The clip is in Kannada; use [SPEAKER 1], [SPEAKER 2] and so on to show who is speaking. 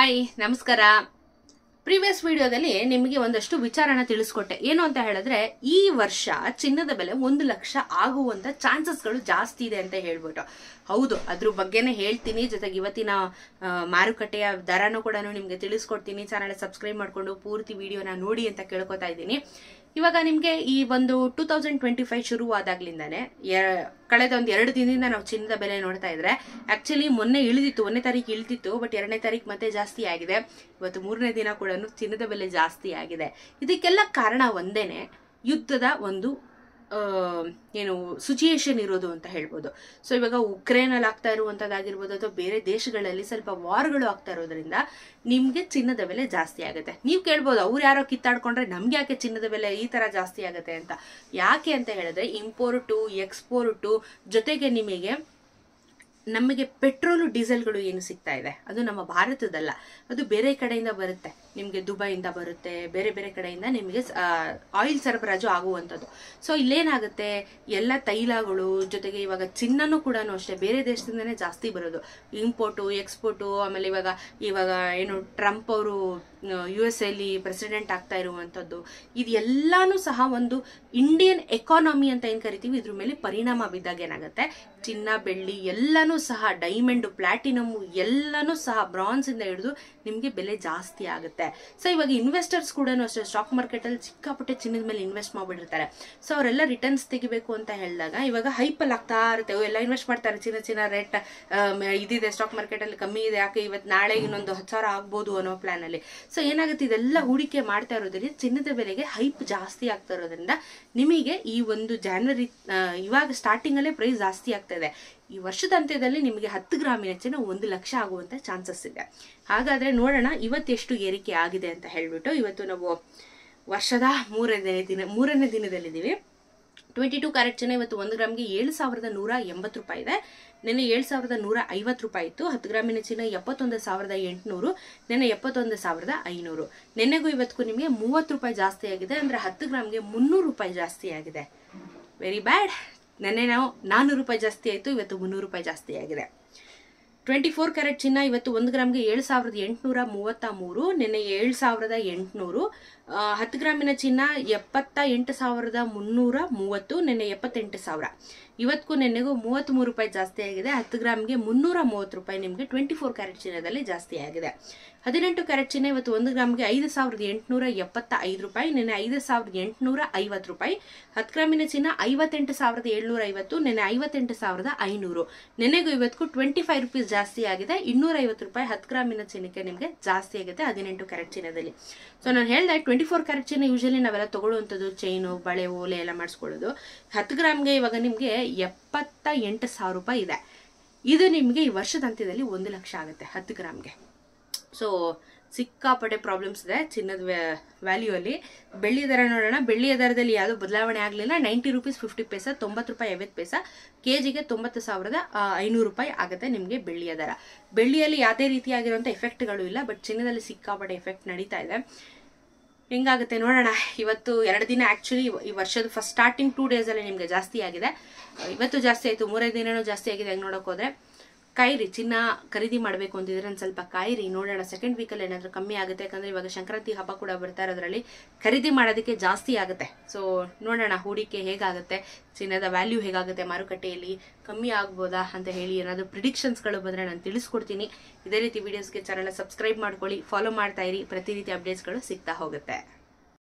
[SPEAKER 1] ಹಾಯ್ ನಮಸ್ಕಾರ. ಪ್ರೀವಿಯಸ್ ವಿಡಿಯೋದಲ್ಲಿ ನಿಮಗೆ ಒಂದಷ್ಟು ವಿಚಾರನ ತಿಳಿಸ್ಕೊಟ್ಟೆ. ಏನು ಅಂತ ಹೇಳಿದ್ರೆ ಈ ವರ್ಷ ಚಿನ್ನದ ಬೆಲೆ 1 ಲಕ್ಷ ಆಗುವಂತ ಚಾನ್ಸಸ್ಗಳು ಜಾಸ್ತಿ ಇದೆ ಅಂತ ಹೇಳ್ಬಿಟ್ಟು. ಹೌದು, ಅದ್ರ ಬಗ್ಗೆನೇ ಹೇಳ್ತೀನಿ. ಜೊತೆಗೆ ಇವತ್ತಿನ ಮಾರುಕಟ್ಟೆಯ ದರನೂ ಕೂಡ ನಿಮ್ಗೆ ತಿಳಿಸ್ಕೊಡ್ತೀನಿ. ಚಾನಲ್ ಸಬ್ಸ್ಕ್ರೈಬ್ ಮಾಡ್ಕೊಂಡು ಪೂರ್ತಿ ವಿಡಿಯೋನ ನೋಡಿ ಅಂತ ಕೇಳ್ಕೊತಾ ಇದ್ದೀನಿ. ಇವಾಗ ನಿಮ್ಗೆ ಈ ಒಂದು 2025 ಶುರುವಾದಾಗ್ಲಿಂದಾನೆ ಕಳೆದ ಒಂದು 2 ದಿನದಿಂದ ನಾವು ಚಿನ್ನದ ಬೆಲೆ ನೋಡ್ತಾ ಇದ್ರೆ ಆಕ್ಚುಲಿ ಮೊನ್ನೆ ಇಳಿದಿತ್ತು, 1ನೇ ತಾರೀಕು ಇಳಿದಿತ್ತು, ಬಟ್ 2ನೇ ತಾರೀಕು ಮತ್ತೆ ಜಾಸ್ತಿ ಆಗಿದೆ. ಇವತ್ತು 3ನೇ ದಿನ ಕೂಡ ಚಿನ್ನದ ಬೆಲೆ ಜಾಸ್ತಿ ಆಗಿದೆ. ಇದಕ್ಕೆಲ್ಲ ಕಾರಣ ಒಂದೇನೆ, ಯುದ್ಧದ ಒಂದು ಏನು ಸಿಚುಯೇಷನ್ ಇರೋದು ಅಂತ ಹೇಳ್ಬೋದು. ಸೊ ಇವಾಗ ಉಕ್ರೇನ್ ಅಲ್ಲಿ ಆಗ್ತಾ ಇರುವಂತದ್ದಾಗಿರ್ಬೋದು ಅಥವಾ ಬೇರೆ ದೇಶಗಳಲ್ಲಿ ಸ್ವಲ್ಪ ವಾರ್ಗಳು ಆಗ್ತಾ ಇರೋದ್ರಿಂದ ನಿಮ್ಗೆ ಚಿನ್ನದ ಬೆಲೆ ಜಾಸ್ತಿ ಆಗುತ್ತೆ. ನೀವು ಕೇಳ್ಬೋದು, ಅವ್ರು ಯಾರೋ ಕಿತ್ತಾಡ್ಕೊಂಡ್ರೆ ನಮ್ಗೆ ಯಾಕೆ ಚಿನ್ನದ ಬೆಲೆ ಈ ತರ ಜಾಸ್ತಿ ಆಗುತ್ತೆ ಅಂತ. ಯಾಕೆ ಅಂತ ಹೇಳಿದ್ರೆ ಇಂಪೋರ್ಟು ಎಕ್ಸ್ಪೋರ್ಟು ಜೊತೆಗೆ ನಮಗೆ ಪೆಟ್ರೋಲು ಡೀಸೆಲ್ಗಳು ಏನು ಸಿಗ್ತಾ ಇದೆ ಅದು ನಮ್ಮ ಭಾರತದಲ್ಲ, ಅದು ಬೇರೆ ಕಡೆಯಿಂದ ಬರುತ್ತೆ. ನಿಮಗೆ ದುಬೈಯಿಂದ ಬರುತ್ತೆ, ಬೇರೆ ಬೇರೆ ಕಡೆಯಿಂದ ನಿಮಗೆ ಆಯಿಲ್ ಸರಬರಾಜು ಆಗುವಂಥದ್ದು. ಸೊ ಇಲ್ಲೇನಾಗುತ್ತೆ, ಎಲ್ಲ ತೈಲಗಳು ಜೊತೆಗೆ ಇವಾಗ ಚಿನ್ನನೂ ಕೂಡ ಅಷ್ಟೇ ಬೇರೆ ದೇಶದಿಂದನೇ ಜಾಸ್ತಿ ಬರೋದು. Import export. ಆಮೇಲೆ ಇವಾಗ ಏನು ಟ್ರಂಪ್ ಅವರು US ಅಲ್ಲಿ ಪ್ರೆಸಿಡೆಂಟ್ ಆಗ್ತಾ ಇರುವಂಥದ್ದು, ಇದೆಲ್ಲಾನು ಸಹ ಒಂದು ಇಂಡಿಯನ್ ಎಕಾನಮಿ ಅಂತ ಏನ್ ಕರಿತೀವಿ ಇದ್ರ ಮೇಲೆ ಪರಿಣಾಮ ಬಿದ್ದಾಗ ಏನಾಗುತ್ತೆ, ಚಿನ್ನ ಬೆಳ್ಳಿ ಎಲ್ಲಾನು ಸಹ, ಡೈಮಂಡ್ ಪ್ಲಾಟಿನಮ್ ಎಲ್ಲಾನು ಸಹ, ಬ್ರಾನ್ಸ್ ಇಂದ ಹಿಡಿದು ನಿಮ್ಗೆ ಬೆಲೆ ಜಾಸ್ತಿ ಆಗುತ್ತೆ. ಸೊ ಇವಾಗ ಇನ್ವೆಸ್ಟರ್ಸ್ ಕೂಡ ಅಷ್ಟೇ ಸ್ಟಾಕ್ ಮಾರ್ಕೆಟ್ ಅಲ್ಲಿ ಸಿಕ್ಕಾಪಟ್ಟೆ ಚಿನ್ನದ ಮೇಲೆ ಇನ್ವೆಸ್ಟ್ ಮಾಡ್ಬಿಟ್ಟಿರ್ತಾರೆ. ಸೊ ಅವರೆಲ್ಲ ರಿಟರ್ನ್ಸ್ ತೆಗಿಬೇಕು ಅಂತ ಹೇಳಿದಾಗ ಇವಾಗ ಹೈಪಲ್ ಆಗ್ತಾ ಇರುತ್ತೆ, ಎಲ್ಲ ಇನ್ವೆಸ್ಟ್ ಮಾಡ್ತಾರೆ. ಚಿನ್ನ ರೇಟ್ ಇದಿದೆ, ಸ್ಟಾಕ್ ಮಾರ್ಕೆಟ್ ಅಲ್ಲಿ ಕಮ್ಮಿ ಇದೆ, ಯಾಕೆ ಇವತ್ತು ನಾಳೆ ಇನ್ನೊಂದು 10,000 ಆಗ್ಬೋದು ಅನ್ನೋ ಪ್ಲಾನ್ ಅಲ್ಲಿ. ಸೊ ಏನಾಗುತ್ತೆ, ಇದೆಲ್ಲ ಹೂಡಿಕೆ ಮಾಡ್ತಾ ಇರೋದ್ರಿಂದ ಚಿನ್ನದ ಬೆಲೆಗೆ ಹೈಪ್ ಜಾಸ್ತಿ ಆಗ್ತಾ ಇರೋದ್ರಿಂದ ನಿಮಗೆ ಈ ಒಂದು ಜಾನ್ವರಿ ಇವಾಗ ಸ್ಟಾರ್ಟಿಂಗ್ ಅಲ್ಲೇ ಪ್ರೈಸ್ ಜಾಸ್ತಿ ಆಗ್ತಾ ಇದೆ. ಈ ವರ್ಷದ ಅಂತ್ಯದಲ್ಲಿ ನಿಮಗೆ 10 ಗ್ರಾಮಿನ ಚಿನ್ನ 1 ಲಕ್ಷ ಆಗುವಂತ ಚಾನ್ಸಸ್ ಇದೆ. ಹಾಗಾದ್ರೆ ನೋಡೋಣ ಇವತ್ತೆಷ್ಟು ಏರಿಕೆ ಆಗಿದೆ ಅಂತ ಹೇಳ್ಬಿಟ್ಟು. ಇವತ್ತು ನಾವು ವರ್ಷದ ಮೂರನೇ ದಿನದಲ್ಲಿದ್ದೀವಿ. 22 ಕ್ಯಾರೆಟ್ ಚಿನ್ನ ಇವತ್ತು 1 ಗ್ರಾಮ್ಗೆ 7,180 ರೂಪಾಯಿ ಇದೆ. ನೆನ್ನೆ 7,150 ರೂಪಾಯಿ ಇತ್ತು. 10 ಗ್ರಾಮಿನ ಚಿನ್ನ 71,800, ನೆನ್ನೆ 71,500. ನೆನ್ನೆಗೂ ಇವತ್ತಿಗೂ ನಿಮಗೆ 30 ರೂಪಾಯಿ ಜಾಸ್ತಿ ಆಗಿದೆ. ಅಂದ್ರೆ 10 ಗ್ರಾಮ್ಗೆ 300 ರೂಪಾಯಿ ಜಾಸ್ತಿ ಆಗಿದೆ. Very bad. ನೆನ್ನೆ ನಾವು 400 ರೂಪಾಯಿ ಜಾಸ್ತಿ ಆಯಿತು, ಇವತ್ತು 300 ರೂಪಾಯಿ ಜಾಸ್ತಿ ಆಗಿದೆ. 24 ಕ್ಯಾರೆಟ್ ಚಿನ್ನ ಇವತ್ತು 1 ಗ್ರಾಮ್ಗೆ 7,833, ನೆನ್ನೆ 7,800. 10 ಗ್ರಾಮಿನ ಚಿನ್ನ 78,330, ನೆನ್ನೆ 78,000. ಇವತ್ತಿಗೂ ನೆನ್ನೆಗೂ 33 ರೂಪಾಯಿ ಜಾಸ್ತಿ ಆಗಿದೆ. 10 ಗ್ರಾಮ್ಗೆ 330 ರೂಪಾಯಿ ನಿಮಗೆ 24 ಕ್ಯಾರೆಟ್ ಚಿನ್ನದಲ್ಲಿ ಜಾಸ್ತಿ ಆಗಿದೆ. 18 ಕ್ಯಾರೆಟ್ ಚಿನ್ನ ಇವತ್ತು 1 ಗ್ರಾಮ್ಗೆ 5,875 ರೂಪಾಯಿ, ನೆನ್ನೆ 5,850 ರೂಪಾಯಿ. 10 ಗ್ರಾಮಿನ ಚಿನ್ನ 58,750, ನೆನ್ನೆ 58,500. ನೆನ್ನೆಗೂ ಇವತ್ತಿಗೂ 25 ರೂಪೀಸ್ ಜಾಸ್ತಿ ಆಗಿದೆ. 250 ರೂಪಾಯಿ 10 ಗ್ರಾಮಿನ ಚಿನ್ನಕ್ಕೆ ನಿಮಗೆ ಜಾಸ್ತಿ ಆಗಿದೆ 18 ಕ್ಯಾರೆಟ್ ಚಿನ್ನದಲ್ಲಿ. ಸೊ ನಾನು ಹೇಳಿದೆ 24 ಕ್ಯಾರೆಟ್ ಚಿನ್ನ ಯೂಶಲಿ ನಾವೆಲ್ಲ ತಗೊಳ್ಳುವಂಥದ್ದು ಚೈನು, ಬಳೆ, ಓಲೆ ಎಲ್ಲ ಮಾಡಿಸ್ಕೊಳ್ಳೋದು. 10 ಗ್ರಾಮ್ಗೆ ಇವಾಗ ನಿಮಗೆ 78,000 ರೂಪಾಯಿ ಇದೆ. ಇದು ನಿಮಗೆ ಈ ವರ್ಷದ ಅಂತ್ಯದಲ್ಲಿ 1 ಲಕ್ಷ ಆಗುತ್ತೆ 10 ಗ್ರಾಮ್ಗೆ. ಸೊ ಸಿಕ್ಕಾಪಟ್ಟೆ ಪ್ರಾಬ್ಲಮ್ಸ್ ಇದೆ ಚಿನ್ನದ ವ್ಯಾಲ್ಯೂ ಅಲ್ಲಿ. ಬೆಳ್ಳಿ ದರ ನೋಡೋಣ. ಬೆಳ್ಳಿಯ ದರದಲ್ಲಿ ಯಾವುದೋ ಬದಲಾವಣೆ ಆಗಲಿಲ್ಲ. 90 ರೂಪೀಸ್ 50 ಪೈಸಾ, 90 ರೂಪಾಯಿ 50 ಪೈಸಾ. ಕೆಜಿಗೆ 90,500 ರೂಪಾಯಿ ಆಗುತ್ತೆ ನಿಮಗೆ ಬೆಳ್ಳಿಯ ದರ. ಬೆಳ್ಳಿಯಲ್ಲಿ ಯಾವುದೇ ರೀತಿಯಾಗಿರುವಂಥ ಎಫೆಕ್ಟ್ಗಳು ಇಲ್ಲ, ಬಟ್ ಚಿನ್ನದಲ್ಲಿ ಸಿಕ್ಕಾಪಟ್ಟೆ ಎಫೆಕ್ಟ್ ನಡೀತಾ ಇದೆ. ಹೆಂಗಾಗುತ್ತೆ ನೋಡೋಣ. ಇವತ್ತು 2 ದಿನ ಆಕ್ಚುಲಿ ಈ ವರ್ಷದ ಫಸ್ಟ್ ಸ್ಟಾರ್ಟಿಂಗ್ 2 ಡೇಸ್ ಅಲ್ಲಿ ನಿಮ್ಗೆ ಜಾಸ್ತಿ ಆಗಿದೆ. ಇವತ್ತು ಜಾಸ್ತಿ ಆಯ್ತು, 3 ದಿನನೂ ಜಾಸ್ತಿ ಆಗಿದೆ. ಹೆಂಗ್ ನೋಡಕ್ ಹೋದ್ರೆ ಕಾಯಿರಿ, ಚಿನ್ನ ಖರೀದಿ ಮಾಡಬೇಕು ಅಂತಿದ್ರೆ ಒಂದು ಸ್ವಲ್ಪ ಕಾಯಿರಿ, ನೋಡೋಣ ಸೆಕೆಂಡ್ ವೀಕಲ್ಲಿ ಏನಾದರೂ ಕಮ್ಮಿ ಆಗುತ್ತೆ. ಯಾಕಂದ್ರೆ ಇವಾಗ ಸಂಕ್ರಾಂತಿ ಹಬ್ಬ ಕೂಡ ಬರ್ತಾ ಇರೋದ್ರಲ್ಲಿ ಖರೀದಿ ಮಾಡೋದಕ್ಕೆ ಜಾಸ್ತಿ ಆಗುತ್ತೆ. ಸೊ ನೋಡೋಣ ಹೂಡಿಕೆ ಹೇಗಾಗುತ್ತೆ, ಚಿನ್ನದ ವ್ಯಾಲ್ಯೂ ಹೇಗಾಗುತ್ತೆ ಮಾರುಕಟ್ಟೆಯಲ್ಲಿ, ಕಮ್ಮಿ ಆಗ್ಬೋದಾ ಅಂತ ಹೇಳಿ ಏನಾದರೂ ಪ್ರಿಡಿಕ್ಷನ್ಸ್ಗಳು ಬಂದರೆ ನಾನು ತಿಳಿಸ್ಕೊಡ್ತೀನಿ. ಇದೇ ರೀತಿ ವಿಡಿಯೋಸ್ಗೆ ಚಾನಲ್ ಸಬ್ಸ್ಕ್ರೈಬ್ ಮಾಡ್ಕೊಳ್ಳಿ, ಫಾಲೋ ಮಾಡ್ತಾ ಇರಿ. ಪ್ರತಿ ರೀತಿ ಅಪ್ಡೇಟ್ಸ್ಗಳು ಸಿಗ್ತಾ ಹೋಗುತ್ತೆ.